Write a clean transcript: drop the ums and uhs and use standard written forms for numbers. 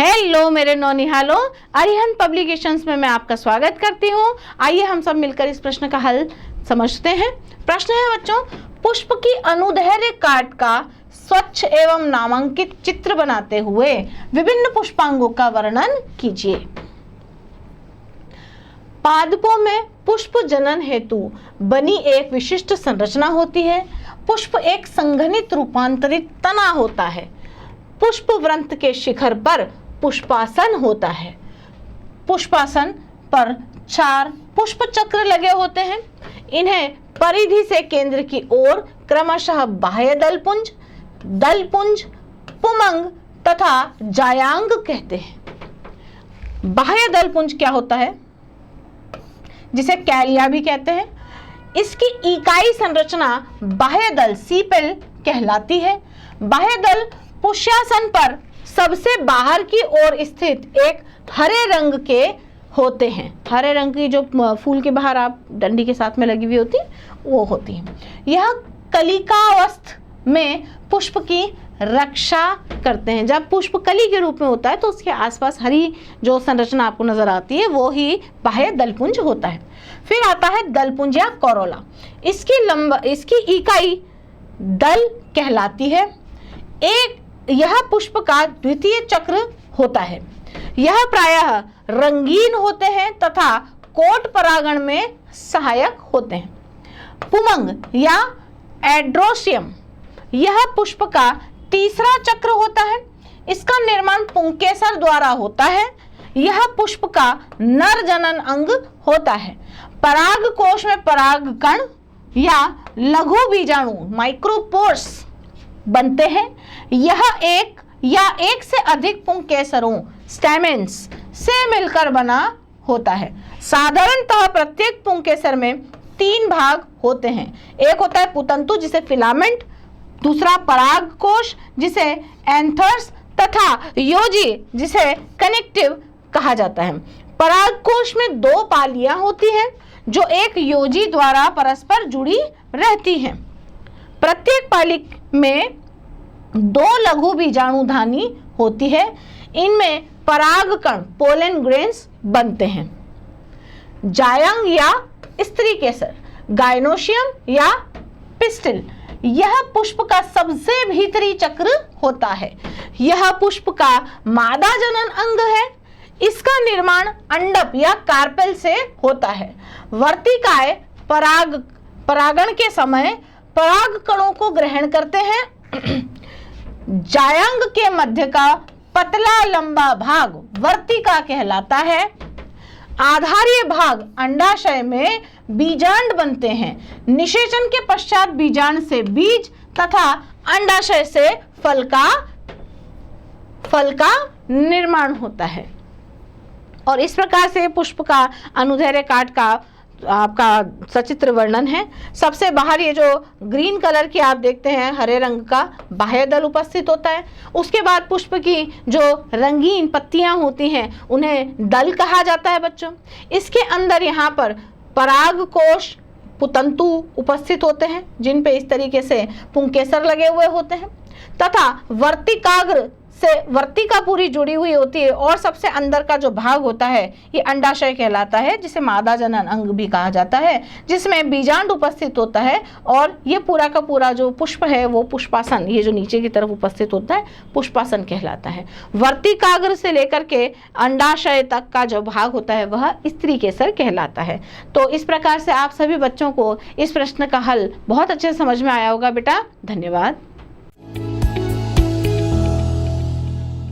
Hello मेरे नौनिहालों, Arihant publications में मैं आपका स्वागत करती हूँ। आइए हम सब मिलकर इस प्रश्न का हल समझते हैं। प्रश्न है बच्चों, पुष्प की अनुदैर्घ्य काट का स्वच्छ एवं नामांकित चित्र बनाते हुए विभिन्न पुष्पांगों का वर्णन कीजिए। पादपों में पुष्प जनन हेतु बनी एक विशिष्ट संरचना होती है। पुष्प एक संघनित रूपांतरित तना होता है। पुष्प वृंत के शिखर पर पुष्पासन होता है। पुष्पासन पर 4 पुष्प चक्र लगे होते हैं। इन्हें परिधि से केंद्र की ओर क्रमशः बाह्य दलपुंज, दलपुंज, पुमंग तथा जायांग कहते हैं। बाह्य दलपुंज क्या होता है, जिसे कैलिया भी कहते हैं। इसकी इकाई संरचना बाह्य दल सीपेल कहलाती है। बाह्य दल पुष्यासन पर सबसे बाहर की ओर स्थित एक हरे रंग के होते हैं। हरे रंग की जो फूल के बाहर आप डंडी के साथ में लगी हुई होती वो होती है। यह कलिकावस्था में पुष्प की रक्षा करते हैं। जब पुष्प कली के रूप में होता है तो उसके आसपास हरी जो संरचना आपको नजर आती है वो ही बाह्य दलपुंज होता है। फिर आता है दलपुंज या कोरोला। इसकी इकाई दल कहलाती है। यह पुष्प का द्वितीय चक्र होता है। यह प्रायः रंगीन होते हैं तथा कोट परागण में सहायक होते हैं। पुमंग या एड्रोसियम, यह पुष्प का तीसरा चक्र होता है। इसका निर्माण पुंकेसर द्वारा होता है। यह पुष्प का नर जनन अंग होता है। पराग कोश में पराग कण या लघु बीजाणु माइक्रोपोर्स बनते हैं। यह एक या एक से अधिक पुंकेसरों स्टैमेंस से मिलकर बना होता है। साधारणतः प्रत्येक पुंकेसर में 3 भाग होते हैं। एक होता है पुतंतु जिसे फिलामेंट, दूसरा पराग कोश जिसे एंथर्स तथा योजी जिसे कनेक्टिव कहा जाता है। पराग कोश में 2 पालियां होती हैं जो एक योजी द्वारा परस्पर जुड़ी रहती हैं। प्रत्येक पाली में 2 लघु बीजाणुधानी होती है। इनमें पराग कण पोलन ग्रेन्स बनते हैं। जायंग या स्त्री केसर, गायनोशियम या पिस्टिल, यह पुष्प का सबसे भीतरी चक्र होता है। यह पुष्प का मादा जनन अंग है। इसका निर्माण अंडप या कार्पेल से होता है। वर्तिकाएं परागण के समय पराग कणों को ग्रहण करते हैं। जायंग के मध्य का पतला लंबा भाग वर्तिका कहलाता है। आधारीय भाग अंडाशय में बीजांड बनते हैं। निषेचन के पश्चात बीजांड से बीज तथा अंडाशय से फल का निर्माण होता है। और इस प्रकार से पुष्प का अनुदैर्घ्य काट का आपका सचित्र वर्णन है। सबसे बाहर ये जो ग्रीन कलर की आप देखते हैं हरे रंग का बाह्य दल उपस्थित होता है। उसके बाद पुष्प की जो रंगीन पत्तियां होती हैं उन्हें दल कहा जाता है बच्चों। इसके अंदर यहाँ पर पराग कोश पुतंतु उपस्थित होते हैं जिन पे इस तरीके से पुंकेसर लगे हुए होते हैं तथा वर्तिकाग्र से वर्तिका पूरी जुड़ी हुई होती है। और सबसे अंदर का जो भाग होता है ये अंडाशय कहलाता है जिसे मादा जनन अंग भी कहा जाता है, जिसमें बीजांड उपस्थित होता है। और ये पूरा का पूरा जो पुष्प है वो पुष्पासन, ये जो नीचे की तरफ उपस्थित होता है पुष्पासन कहलाता है। वर्तिकाग्र से लेकर के अंडाशय तक का जो भाग होता है वह स्त्री केसर कहलाता है। तो इस प्रकार से आप सभी बच्चों को इस प्रश्न का हल बहुत अच्छे से समझ में आया होगा बेटा। धन्यवाद।